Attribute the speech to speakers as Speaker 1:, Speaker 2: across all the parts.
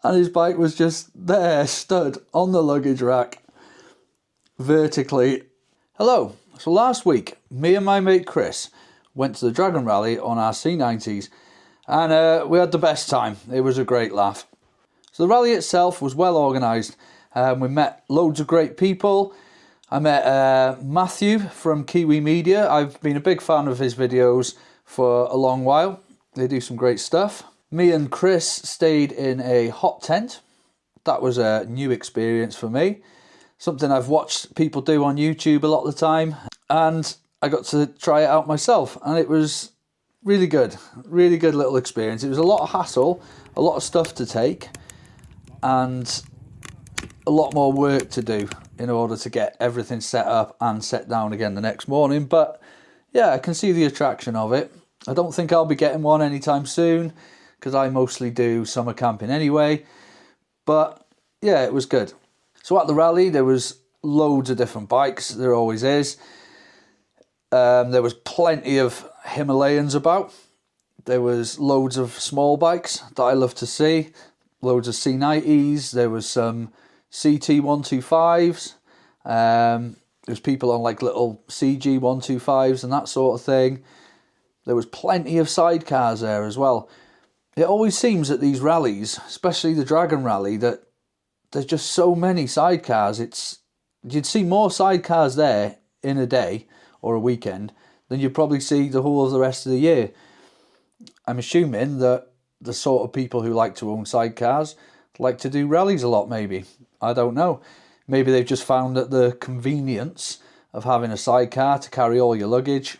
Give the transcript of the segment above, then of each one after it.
Speaker 1: and his bike was just there, stood on the luggage rack, vertically. Hello. So last week, me and my mate Chris went to the Dragon Rally on our C90s, and we had the best time. It was a great laugh. So the rally itself was well organised. We met loads of great people. I met Matthew from Kiwi Media. I've been a big fan of his videos for a long while. They do some great stuff. Me and Chris stayed in a hot tent. That was a new experience for me. Something I've watched people do on YouTube a lot of the time. And I got to try it out myself. And it was really good. Really good little experience. It was a lot of hassle, a lot of stuff to take, and a lot more work to do in order to get everything set up and set down again the next morning. But yeah, I can see the attraction of it. I don't think I'll be getting one anytime soon because I mostly do summer camping anyway. But yeah, it was good. So at the rally, there was loads of different bikes. There always is. There was plenty of Himalayans about. There was loads of small bikes that I love to see. Loads of C90s. There was some CT125s. There was people on like little CG125s and that sort of thing. There was plenty of sidecars there as well. It always seems at these rallies, especially the Dragon Rally, that there's just so many sidecars. You'd see more sidecars there in a day or a weekend than you'd probably see the whole of the rest of the year. I'm assuming that the sort of people who like to own sidecars like to do rallies a lot, maybe. I don't know. Maybe they've just found that the convenience of having a sidecar to carry all your luggage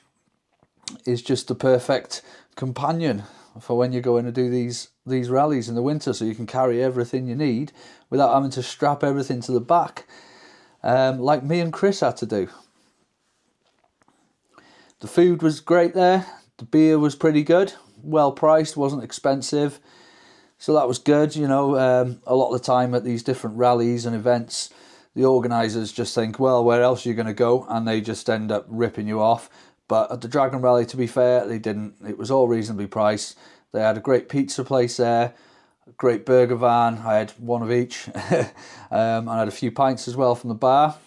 Speaker 1: is just the perfect companion for when you're going to do these rallies in the winter, so you can carry everything you need without having to strap everything to the back, like me and Chris had to do. The food was great there. The beer was pretty good, well priced, wasn't expensive, so that was good. You know, a lot of the time at these different rallies and events, the organisers just think, well, where else are you going to go? And they just end up ripping you off. But at the Dragon Rally, to be fair, they didn't. It was all reasonably priced. They had a great pizza place there, a great burger van. I had one of each. I had a few pints as well from the bar.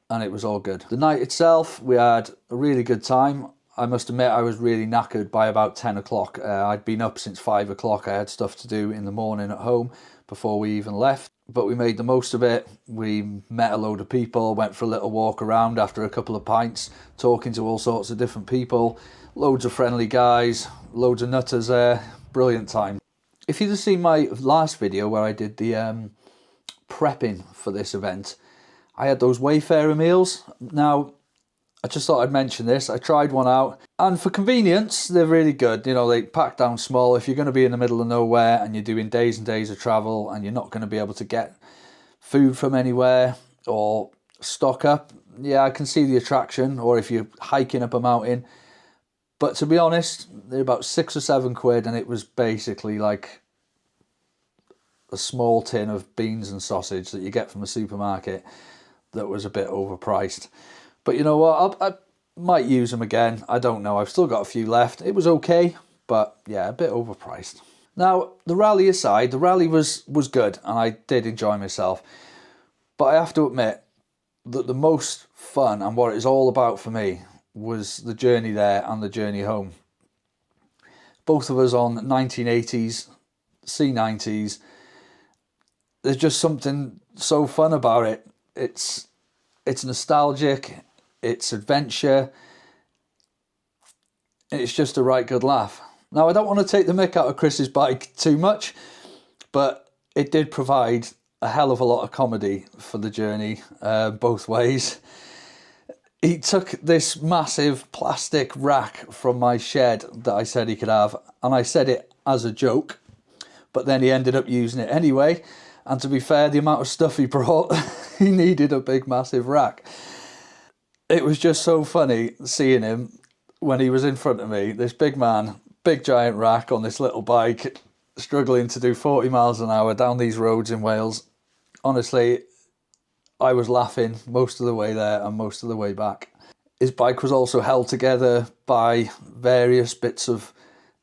Speaker 1: And it was all good. The night itself, we had a really good time. I must admit I was really knackered by about 10 o'clock. I'd been up since 5 o'clock. I had stuff to do in the morning at home before we even left. But we made the most of it. We met a load of people, went for a little walk around after a couple of pints, talking to all sorts of different people. Loads of friendly guys, loads of nutters there. Brilliant time. If you'd have seen my last video where I did the prepping for this event, I had those Wayfarer meals. Now, I just thought I'd mention this. I tried one out, and for convenience, they're really good. You know, they pack down small. If you're going to be in the middle of nowhere and you're doing days and days of travel and you're not going to be able to get food from anywhere or stock up, yeah, I can see the attraction. Or if you're hiking up a mountain. But to be honest, they're about £6 or £7, and it was basically like a small tin of beans and sausage that you get from a supermarket that was a bit overpriced. But you know what, I might use them again. I don't know, I've still got a few left. It was okay, but yeah, a bit overpriced. Now, the rally aside, the rally was good, and I did enjoy myself. But I have to admit that the most fun, and what it's all about for me, was the journey there and the journey home. Both of us on 1980s, C90s. There's just something so fun about it. It's nostalgic, it's adventure, and it's just a right good laugh. Now, I don't want to take the mick out of Chris's bike too much, but it did provide a hell of a lot of comedy for the journey, both ways. He took this massive plastic rack from my shed that I said he could have, and I said it as a joke, but then he ended up using it anyway. And to be fair, the amount of stuff he brought, he needed a big, massive rack. It was just so funny seeing him when he was in front of me, this big man, big giant rack on this little bike, struggling to do 40 miles an hour down these roads in Wales. Honestly, I was laughing most of the way there and most of the way back. His bike was also held together by various bits of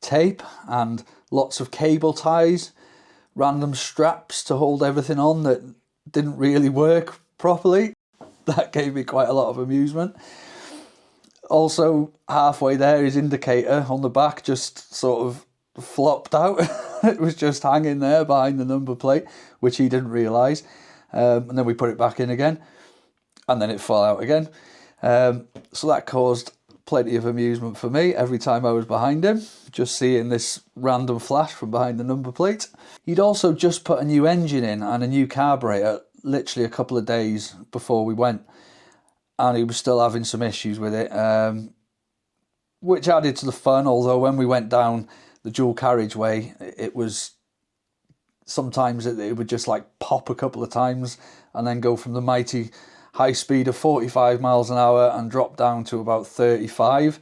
Speaker 1: tape and lots of cable ties random straps to hold everything on that didn't really work properly. That gave me quite a lot of amusement. Also, halfway there, his indicator on the back just sort of flopped out. It was just hanging there behind the number plate, which he didn't realise. And then we put it back in again, and then it fell out again. So that caused plenty of amusement for me every time I was behind him, just seeing this random flash from behind the number plate. He'd also just put a new engine in and a new carburetor literally a couple of days before we went, and he was still having some issues with it, which added to the fun. Although when we went down the dual carriageway, it was sometimes it would just like pop a couple of times and then go from the mighty high speed of 45 miles an hour and drop down to about 35,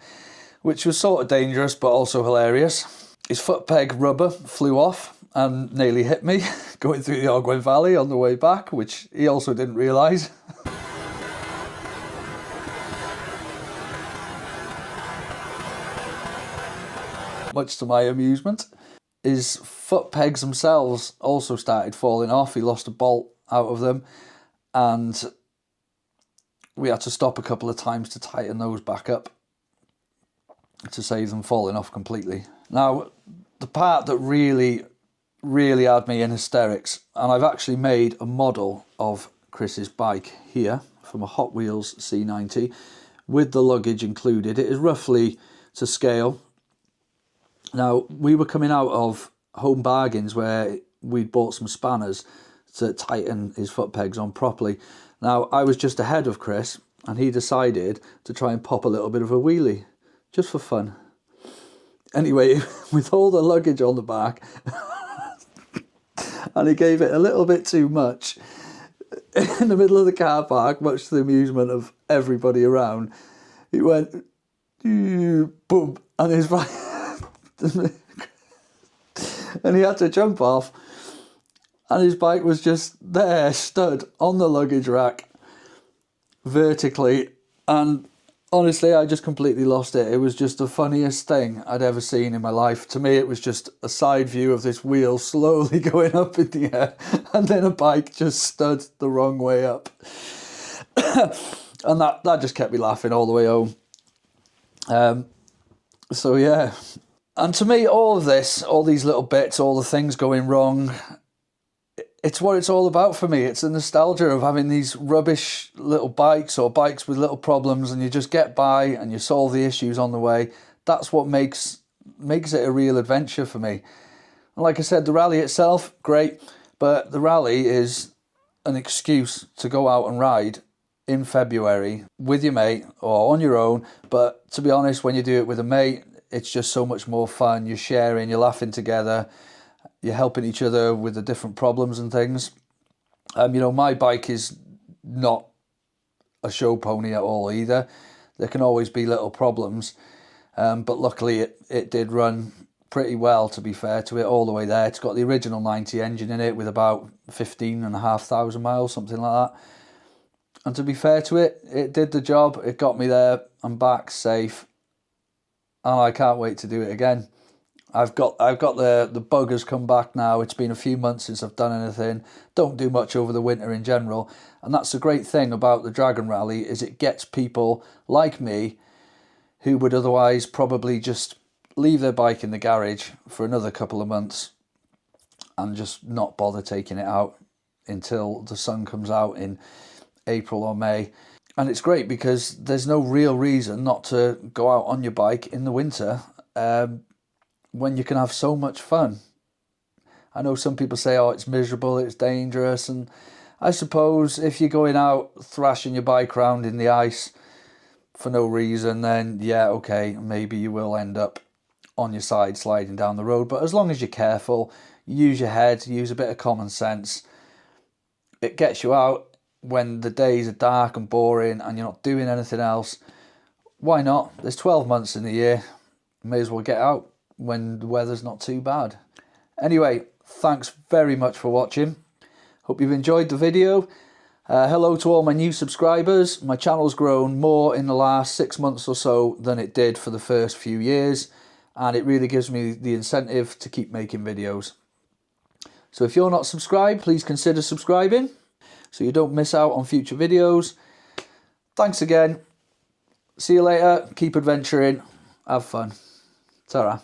Speaker 1: which was sort of dangerous but also hilarious. His foot peg rubber flew off and nearly hit me going through the Ogwen Valley on the way back, which he also didn't realise. Much to my amusement. His foot pegs themselves also started falling off. He lost a bolt out of them, and we had to stop a couple of times to tighten those back up to save them falling off completely. Now, the part that really had me in hysterics, and I've actually made a model of Chris's bike here from a Hot Wheels C90 with the luggage included. It is roughly to scale. Now, we were coming out of Home Bargains where we'd bought some spanners to tighten his foot pegs on properly. Now, I was just ahead of Chris, and he decided to try and pop a little bit of a wheelie, just for fun. Anyway, with all the luggage on the back, and he gave it a little bit too much, in the middle of the car park, much to the amusement of everybody around, he went, boom, and his bike... and he had to jump off, and his bike was just there, stood on the luggage rack vertically, and honestly I just completely lost it. It was just the funniest thing I'd ever seen in my life. To me, it was just a side view of this wheel slowly going up in the air, and then a bike just stood the wrong way up. And that just kept me laughing all the way home. So yeah. And to me, all of this, all these little bits, all the things going wrong, it's what it's all about for me. It's the nostalgia of having these rubbish little bikes or bikes with little problems, and you just get by and you solve the issues on the way. That's what makes it a real adventure for me. And like I said, the rally itself, great, but the rally is an excuse to go out and ride in February with your mate or on your own. But to be honest, when you do it with a mate, it's just so much more fun. You're sharing, you're laughing together, you're helping each other with the different problems and things. My bike is not a show pony at all either. There can always be little problems, but luckily it did run pretty well, to be fair to it, all the way there. It's got the original 90 engine in it with about 15,500 miles, something like that. And to be fair to it, it did the job. It got me there and back safe. And I can't wait to do it again. I've got the bug has come back now. It's been a few months since I've done anything. Don't do much over the winter in general. And that's the great thing about the Dragon Rally, is it gets people like me who would otherwise probably just leave their bike in the garage for another couple of months and just not bother taking it out until the sun comes out in April or May. And it's great because there's no real reason not to go out on your bike in the winter when you can have so much fun. I know some people say, oh, it's miserable, it's dangerous. And I suppose if you're going out thrashing your bike around in the ice for no reason, then yeah, okay, maybe you will end up on your side sliding down the road. But as long as you're careful, use your head, use a bit of common sense, it gets you out when the days are dark and boring and you're not doing anything else. Why not? There's 12 months in the year. May as well get out when the weather's not too bad. Anyway, thanks very much for watching. Hope you've enjoyed the video. Hello to all my new subscribers. My channel's grown more in the last 6 months or so than it did for the first few years, and it really gives me the incentive to keep making videos. So if you're not subscribed, please consider subscribing so you don't miss out on future videos. Thanks again. See you later. Keep adventuring. Have fun. Ta-ra.